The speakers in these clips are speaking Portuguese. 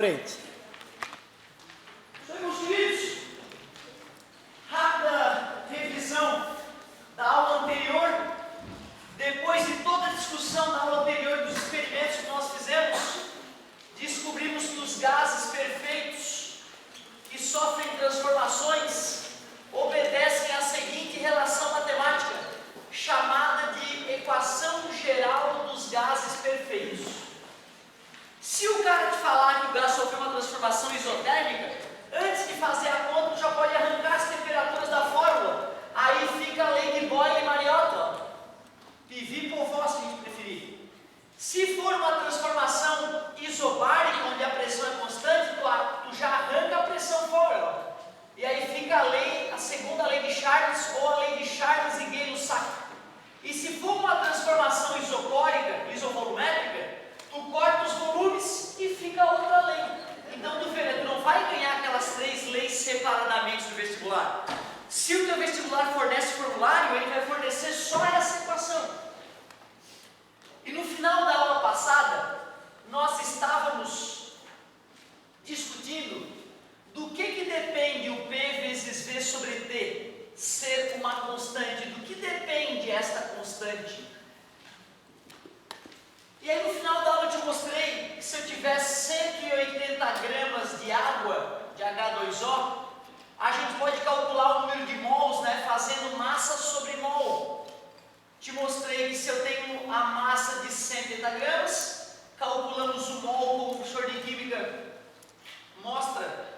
Frente. Meus queridos, rápida revisão da aula anterior. Depois de toda a discussão da aula anterior dos experimentos que nós fizemos, descobrimos que os gases perfeitos que sofrem transformações obedecem à seguinte relação matemática, chamada de equação geral dos gases perfeitos. Se o cara te falar que o gás sofreu uma transformação isotérmica, antes de fazer a conta, já pode arrancar as temperaturas da fórmula. Aí fica a lei de Boyle e Mariotto. PV por voz, se a gente preferir. Se for uma transformação isobárica, onde a pressão é constante, tu já arranca a pressão fora. E aí fica a segunda lei de Charles, ou a lei de Charles e Gay-Lussac. E se for uma transformação isocórica, isovolumétrica, tu corta os volumes e fica outra lei. Então tu não vai ganhar aquelas três leis separadamente do vestibular. Se o teu vestibular fornece formulário, ele vai fornecer só essa equação. E no final da aula passada, nós estávamos discutindo do que depende o P vezes V sobre T ser uma constante, do que depende esta constante. E aí no final da aula eu te mostrei que se eu tivesse 180 gramas de água, de H2O, a gente pode calcular o número de mols, fazendo massa sobre mol. Te mostrei que se eu tenho a massa de 180 gramas, calculamos o mol, como o professor de química mostra,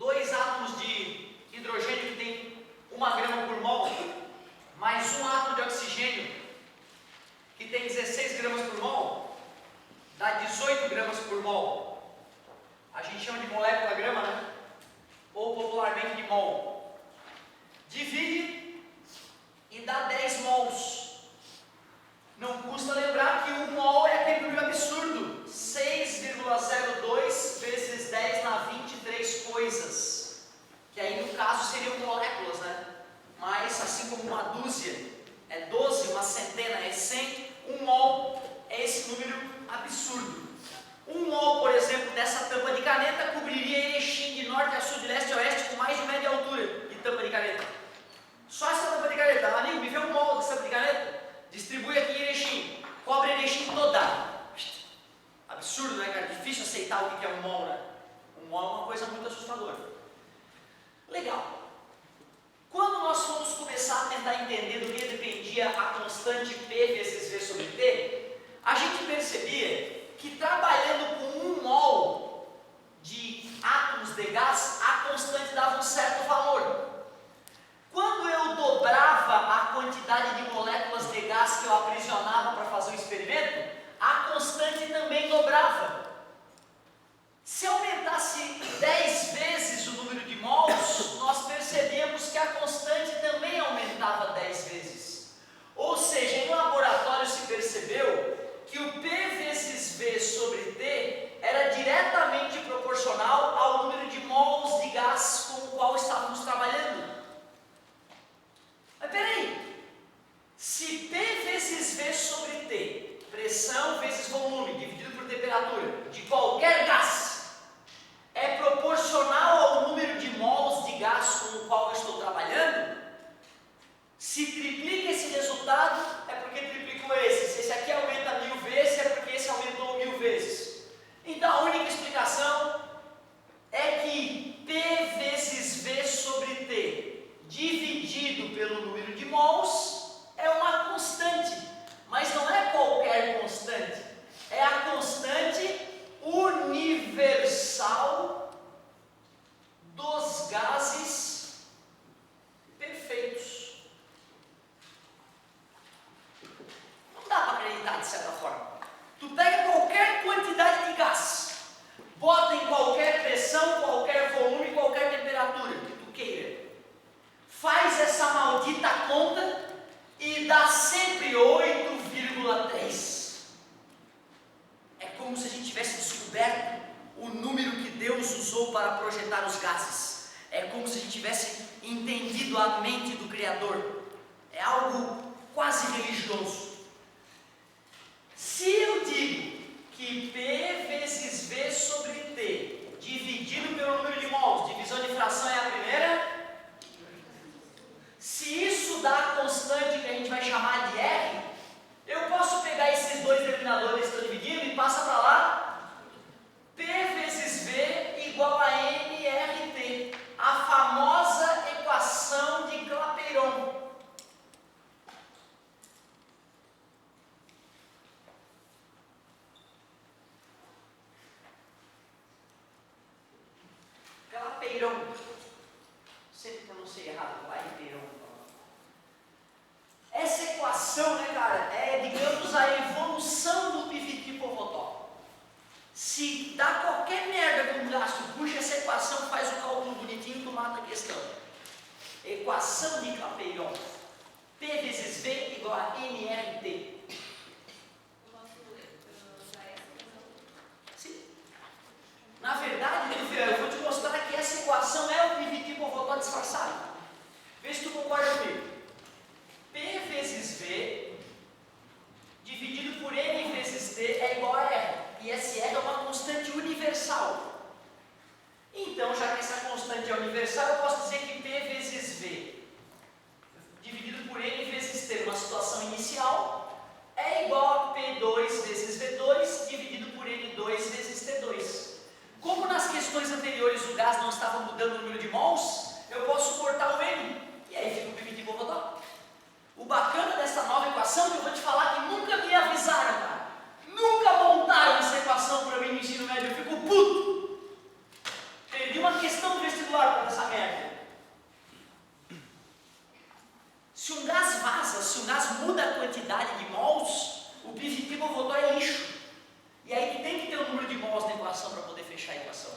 2 átomos de hidrogênio que tem 1 grama por mol, mais 1 átomo de oxigênio, que tem 16 gramas por mol, dá 18 gramas por mol. A gente chama de molécula grama, ou popularmente de mol. Divide e dá 10 mols. Não custa lembrar que 1 mol é aquele número absurdo, 6,02 vezes 10 na 23 coisas, que aí no caso seriam moléculas, mas assim como uma dúzia é 12, uma centena é 100, 1 mol é esse número absurdo. 1 mol, por exemplo, dessa tampa de caneta cobriria Erechim de norte a sul, de leste a oeste, com mais de média altura de tampa de caneta. Só essa tampa de caneta. Amigo, me vê 1 mol dessa tampa de caneta? Distribui aqui em Erechim. Cobre Erechim toda. Absurdo, cara? Difícil aceitar o que é 1 mol, 1 mol é uma coisa muito assustadora. Legal. Quando nós fomos começar a tentar entender do que dependia a constante P vezes V sobre T, a gente percebia que trabalhando com 1 mol de átomos de gás, a constante dava um certo valor. Quando eu dobrava a quantidade de moléculas de gás que eu aprisionava para fazer o experimento, a constante também dobrava. Se aumentasse 10 vezes o número de mols, nós percebemos que a constante também aumentava 10 vezes. Ou seja, em laboratório se percebeu que o P vezes V sobre T era diretamente proporcional ao número de mols de gás com o qual estávamos trabalhando. Mas peraí, se P vezes V sobre T, pressão vezes volume dividido por temperatura, de qualquer gás, é proporcional ao número de mols de gás com o qual eu estou trabalhando, se triplica esse resultado, é porque triplicou esse. Se esse aqui aumenta 1000 vezes, é porque esse aumentou 1000 vezes. Então a única explicação é que P vezes V sobre T dividido pelo número de mols é uma constante, mas não é qualquer constante, é a constante universal dos gases perfeitos. Não dá para acreditar de certa forma. Tu pega qualquer quantidade de gás, bota em qualquer pressão, qualquer volume, qualquer temperatura que tu queira, faz essa maldita conta e dá sempre 8,3. É como se a gente tivesse descoberto o número que Deus usou para projetar os gases. É como se a gente tivesse entendido a mente do Criador. É algo quase religioso. Se eu digo que que P vezes V sobre T, dividido pelo número de mols, divisão de fração é a primeira. Se isso dá a constante que a gente vai chamar de R, eu posso pegar esses dois denominadores que estou dividindo e passa para lá. P vezes V igual a nRT, a famosa equação de Clapeyron. Clapeyron, sempre pronunciei errado, Clapeyron. Essa equação, né, cara, é, digamos, a evolução do Piviti-Povotov. Se dá qualquer merda com o gasto, puxa essa equação, faz o cálculo bonitinho e tu mata a questão. Equação de Clapeyron. P vezes V igual a nRT. Sim. Na verdade, eu vou te mostrar que essa equação é o Piviti-Povotov disfarçado. Vê se tu concorda comigo. P vezes V dividido por N vezes T é igual a R. E esse R é uma constante universal. Então, já que essa constante é universal, eu posso dizer que P vezes V dividido por N vezes T numa situação inicial é igual a P2 vezes V2 dividido por N2 vezes T2. Como nas questões anteriores o gás não estava mudando o número de mols, eu posso cortar o N. E aí fica o Piviti-Povotov. O bacana dessa nova equação, que eu vou te falar que nunca me avisaram, cara. Nunca montaram essa equação para mim no ensino médio. Eu fico puto. Perdi uma questão do vestibular por essa merda. Se um gás vaza, se um gás muda a quantidade de mols, o Piviti-Povotov é lixo. E aí tu tem que ter o número de mols na equação para poder fechar a equação.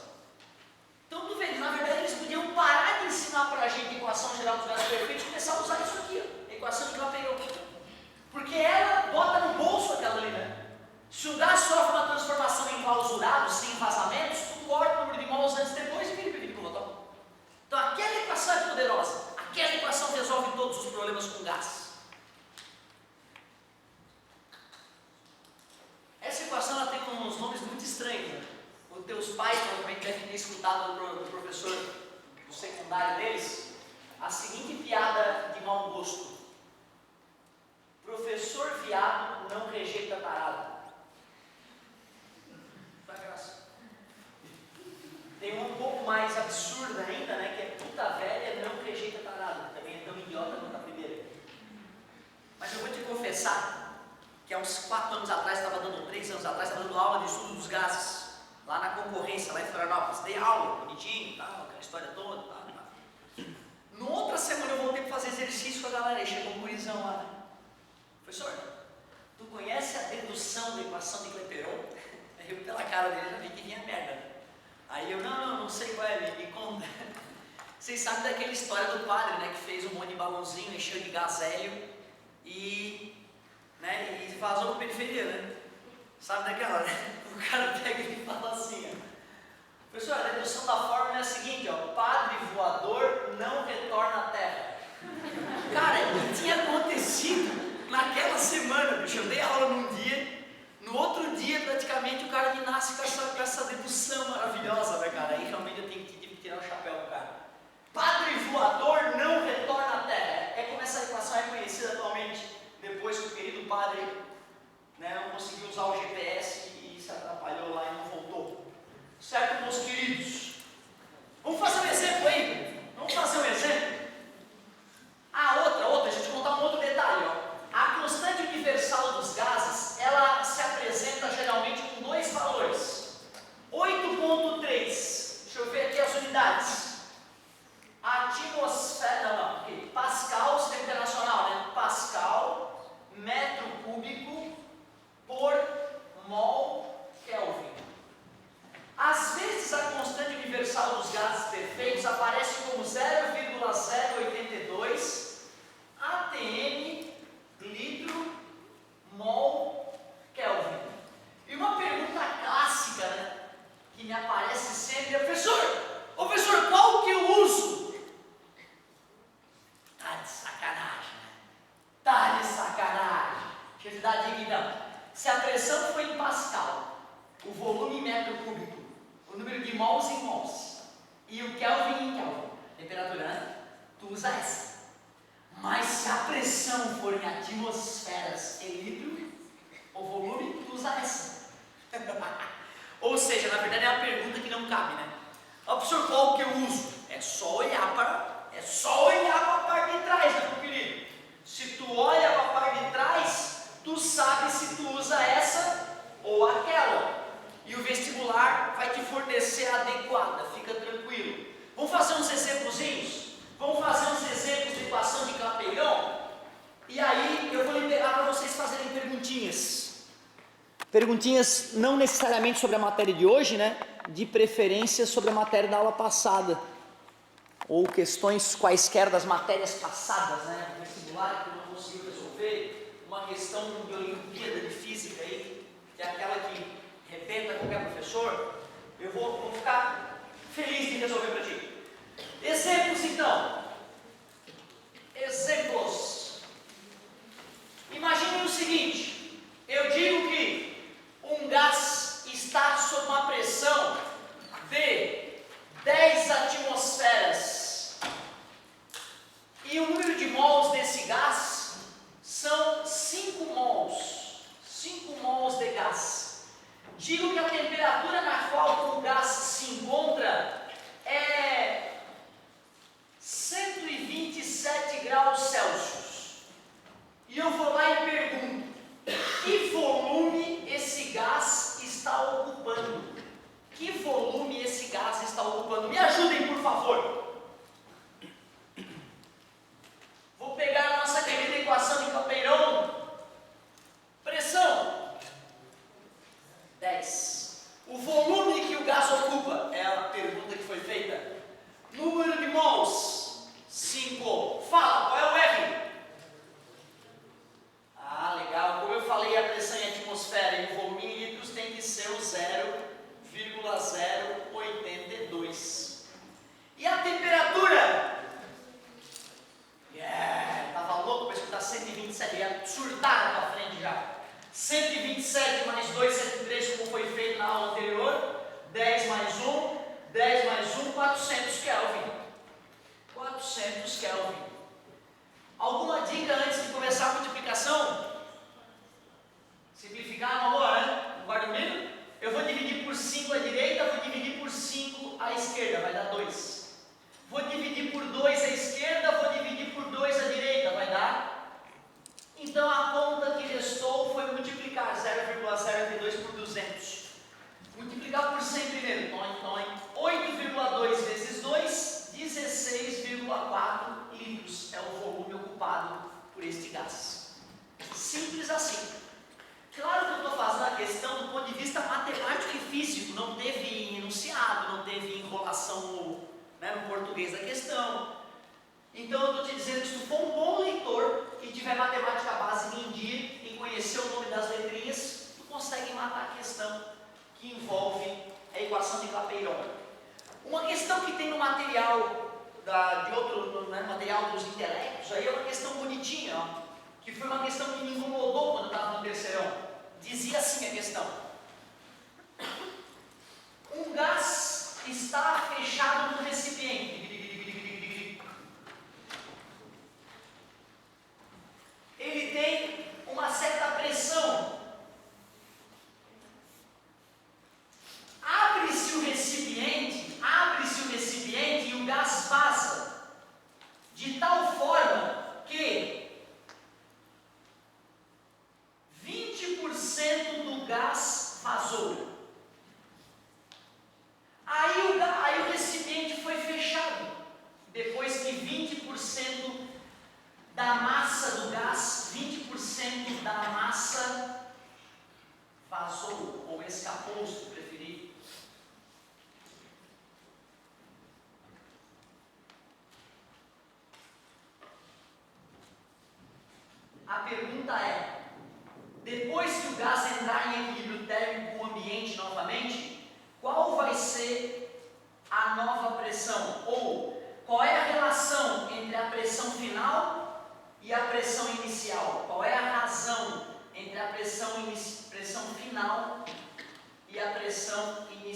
Então, tu vê, na verdade, eles podiam parar de ensinar para a gente a equação geral dos gases perfeitos e começar a usar isso aqui, ó. Equação de Clapeyron, porque ela bota no bolso aquela ali, né? Se o gás sofre uma transformação em clausurado, sem vazamentos, tu corta o número de mols antes e depois e vira o Piviti-Povotov. Então aquela equação é poderosa, aquela equação resolve todos os problemas com gás. Essa equação ela tem uns nomes muito estranhos, né? Os teus pais provavelmente devem ter escutado do professor do secundário deles a seguinte piada de mau gosto: professor viado não rejeita tarado. Dá graça. Tem uma um pouco mais absurda ainda, né? Que é puta velha não rejeita tarado. Também é tão idiota quanto a primeira. Mas eu vou te confessar que há uns 4 anos atrás, 3 anos atrás, estava dando aula de estudo dos gases. Lá na concorrência, lá em Florianópolis. Dei aula, bonitinho, tal, aquela história toda, tal. No outra semana eu voltei para fazer exercício com a galera. E chegou um gurizão lá. Professor, tu conhece a dedução da equação de Clapeyron? Eu, pela cara dele, já vi que vinha merda. Aí eu, não sei qual é, me conta. Vocês sabem daquela história do padre, né, que fez um monte de balãozinho, encheu de gás hélio e vazou para a periferia, né? Sabe daquela, né? O cara pega e fala assim, ó. Professor, a dedução da fórmula é a seguinte, ó. Padre voador não retorna à Terra. Cara, o que tinha acontecido naquela semana, bicho? Eu dei aula num dia, no outro dia, praticamente, o cara me nasce com essa dedução maravilhosa, né, cara? Aí realmente eu tenho que tirar o chapéu pro cara. Padre voador não retorna à Terra. É como essa equação é conhecida atualmente, depois que o querido padre, né, não conseguiu usar o GPS e se atrapalhou lá e não voltou. Certo, meus queridos? Vamos fazer um exemplo aí? Vamos fazer um exemplo? Outra, deixa eu te contar um outro detalhe, ó. A constante universal dos gases, ela se apresenta geralmente com dois valores. 8.3, deixa eu ver aqui as unidades. Atmosfera, Pascal, sistema internacional, né? Pascal, metro cúbico por mol Kelvin. Às vezes a constante universal dos gases perfeitos aparece como 0,082 atm litro mol Kelvin. E uma pergunta clássica, né, que me aparece sempre é: professor, qual que eu uso? Tá de sacanagem, né? Tá de sacanagem. Deixa eu te dar a dica então. Se a pressão foi em Pascal metro cúbico, o número de mols em mols e o Kelvin em Kelvin, temperatura, né? Tu usa essa. Mas se a pressão for em atmosferas em litro, o volume, tu usa essa. Ou seja, na verdade é uma pergunta que não cabe, né? Professor, qual que eu uso? É só olhar para a parte de trás, né, meu querido? Se tu olha para a parte de trás, tu sabe se tu usa essa ou aquela. E o vestibular vai te fornecer a adequada, fica tranquilo. Vamos fazer uns exemplozinhos? Vamos fazer uns exemplos de equação de Clapeyron? E aí eu vou liberar para vocês fazerem perguntinhas. Perguntinhas não necessariamente sobre a matéria de hoje, né? De preferência sobre a matéria da aula passada. Ou questões quaisquer das matérias passadas, né? Do vestibular que não conseguiu resolver. Uma questão de Olimpíada de Física aí, que é aquela que rebenta qualquer professor. Eu vou ficar feliz de resolver para ti. Exemplos então. Exemplos. Imagine o seguinte: eu digo que um gás está sob uma pressão de 10 atmosferas e o número de mols desse gás são 5 mols. 5 mols de gás. Digo que a temperatura na qual o gás se encontra é 127 graus Celsius. E eu vou lá e pergunto: que volume esse gás está ocupando? Que volume esse gás está ocupando? Me ajudem, por favor. Vou pegar a nossa querida equação de Clapeyron. Pressão 10. O volume que o gás ocupa é a pergunta que foi feita. Número de mols 5. Fala, qual é o R? Ah, legal. Como eu falei, a pressão em atmosfera e o volume em litros tem que ser o 0,082. E a temperatura? Tava louco para escutar 127, ia surtar na tua frente já. 127 mais 2, 103, como foi feito na aula anterior. 10 mais 1, 10 mais 1, 400 Kelvin. 400 Kelvin. Alguma dica antes de começar a multiplicação? Simplificar na hora, né? No quarto meio? Eu vou dividir por 5 à direita, vou dividir por 5 à esquerda, vai dar 2. Vou dividir por 2 à esquerda, vou dividir por 2 à direita, vai dar. Então a conta que restou foi multiplicar 0,082 por 200. Multiplicar por 100 primeiro. 8,2 vezes 2, 16,4 litros é o volume ocupado por este gás. Simples assim. Claro que eu estou fazendo a questão do ponto de vista matemático e físico, não teve enunciado, não teve enrolação no português da questão. Então eu estou te dizendo que se tu for um bom leitor e tiver matemática básica em dia e conhecer o nome das letrinhas, tu consegue matar a questão que envolve a equação de Clapeyron. Uma questão que tem no material material dos intelectos, aí é uma questão bonitinha, ó, que foi uma questão que me incomodou quando eu estava no terceirão. Dizia assim a questão: um gás está fechado no recipiente. Ele tem uma certa pressão. Abre-se o recipiente e o gás vaza de tal forma que 20% do gás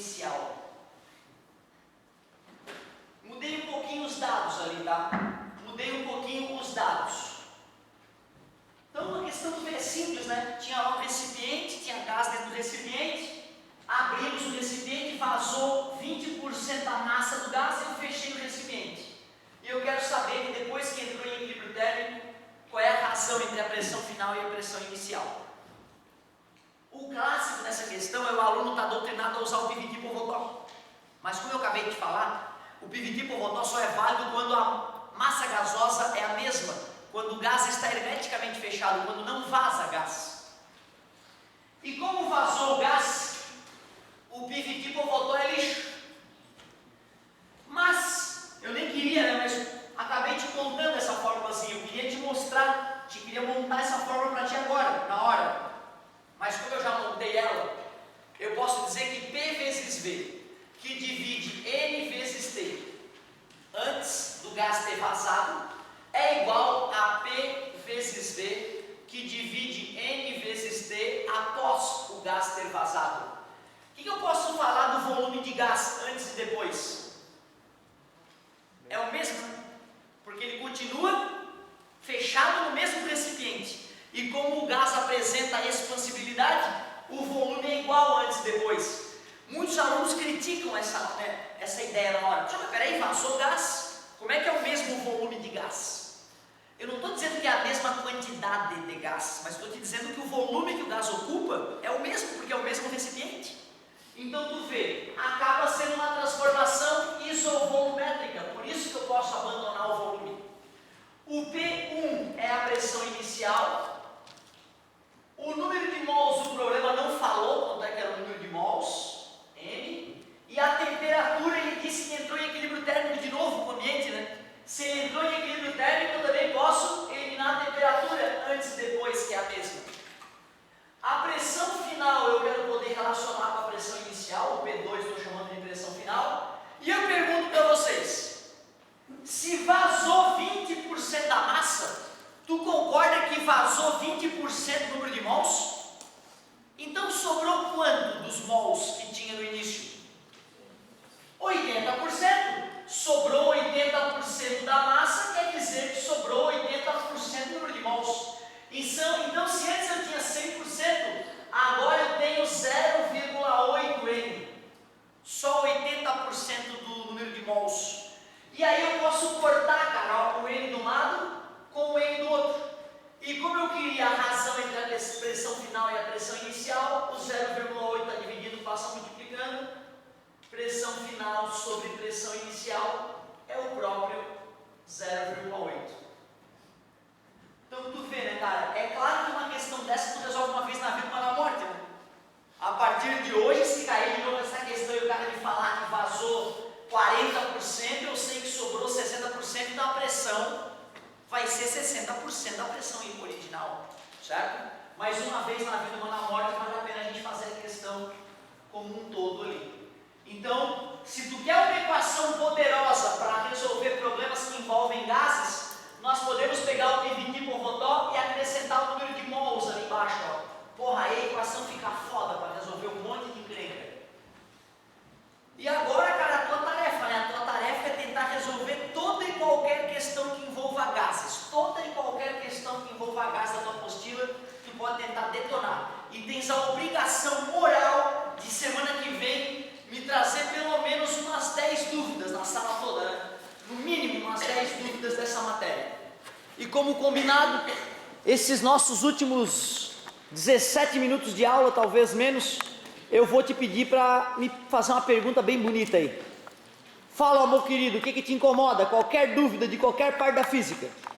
inicial. Mudei um pouquinho os dados ali, tá? Mudei um pouquinho os dados. Então a questão é simples, né? Tinha lá um recipiente, tinha gás dentro do recipiente, abrimos o recipiente, vazou 20% da massa do gás e eu fechei o recipiente. E eu quero saber, depois que entrou em equilíbrio térmico, qual é a razão entre a pressão final e a pressão inicial. O clássico nessa questão é o aluno estar doutrinado a usar o PVT por Votó. Mas como eu acabei de falar, o PVT por Votó só é válido quando a massa gasosa é a mesma, quando o gás está hermeticamente fechado, quando não vaza gás. E como vazou o gás, o PVT por Votó é lixo. Mas, eu nem queria, né, mas acabei te contando essa fórmulazinha, eu queria te mostrar, queria montar essa fórmula para ti agora, na hora. Mas como eu já montei ela, eu posso dizer que P vezes V, que divide N vezes T, antes do gás ter vazado, é igual a P vezes V, que divide N vezes T após o gás ter vazado. O que eu posso falar do volume de gás antes e depois? É o mesmo, porque ele continua fechado no mesmo recipiente. E como o gás apresenta expansibilidade, o volume é igual antes e depois. Muitos alunos criticam essa ideia na hora. Mas peraí, vazou gás? Como é que é o mesmo volume de gás? Eu não estou dizendo que é a mesma quantidade de gás, mas estou te dizendo que o volume que o gás ocupa é o mesmo, porque é o mesmo recipiente. Então tu vê, acaba sendo uma transformação isovolumétrica, por isso que eu posso abandonar o volume. O P1 é a pressão inicial. O número de mols, o problema não falou quanto é que era o número de mols, N. E a temperatura, ele disse que entrou em equilíbrio térmico de novo com o ambiente, né? Se ele entrou em equilíbrio térmico, eu também posso eliminar a temperatura antes e depois, que é a mesma. A pressão final eu quero poder relacionar com a pressão inicial, o P2 estou chamando de pressão final. E eu pergunto para vocês, se vazou 20% da massa, tu concorda que vazou 20% do número de mols? Então sobrou quanto dos mols que tinha no início? 80%. Sobrou 80% da massa, quer dizer que sobrou 80% do número de mols. Então se antes eu tinha 100%, agora eu tenho 0,8 N. Só 80% do número de mols. E aí eu posso cortar, cara, o N de um lado com o N do outro. E como eu queria a razão entre a pressão final e a pressão inicial, o 0,8 está dividindo, passa multiplicando. Pressão final sobre pressão inicial é o próprio 0,8. Então tu vê, né, cara? É claro que uma questão dessa tu resolve uma vez na vida, uma na morte, né? A partir de hoje, se cair de novo essa questão e o cara me falar que vazou 40%, eu sei que sobrou 60%, então a pressão vai ser 60% da pressão original, certo? Mas uma vez na vida, uma na morte, vale a pena a gente fazer a questão como um todo ali. Então, se tu quer uma equação poderosa para resolver problemas que envolvem gases, nós podemos pegar o PVT por Votó e acrescentar o número de mols ali embaixo, ó. Porra, aí a equação fica foda para resolver um monte de encrenca. E agora, cara, a tua tarefa, né? A tua tarefa é tentar resolver toda e qualquer questão que envolva gases. Toda e qualquer questão que envolva gases da tua apostila, tu pode tentar detonar. E tens a obrigação moral de semana que vem me trazer pelo menos umas 10 dúvidas na sala toda, né? No mínimo umas 10 dúvidas dessa matéria. E como combinado, esses nossos últimos 17 minutos de aula, talvez menos, eu vou te pedir para me fazer uma pergunta bem bonita aí. Fala, amor querido, o que te incomoda? Qualquer dúvida de qualquer parte da física.